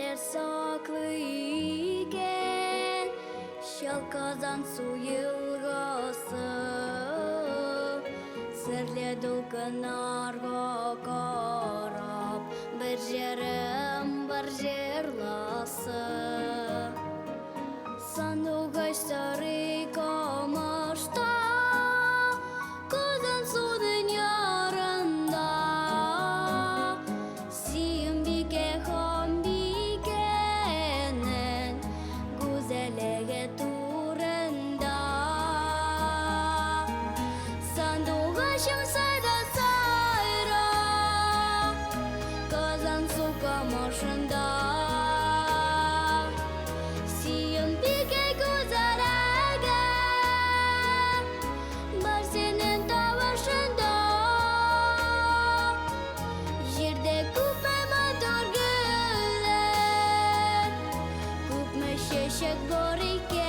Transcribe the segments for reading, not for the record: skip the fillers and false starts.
Eller saklı iken Şalkadan su yılgası Sirle dulkınarga karap Bir jerim bir jerlası Sandugaş sarı kamışta Kızın sudun yarında Simbike hambikenin Güzelege turunda Sandugaşım sayda sayra Kızın su kamışında Simbike güzelege Var senin tavaşında Yerde kupme motor güller Kupme şeşek boriken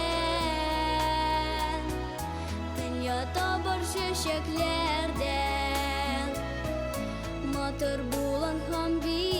Dünyada bir şeşeklerden Motor bulan hambi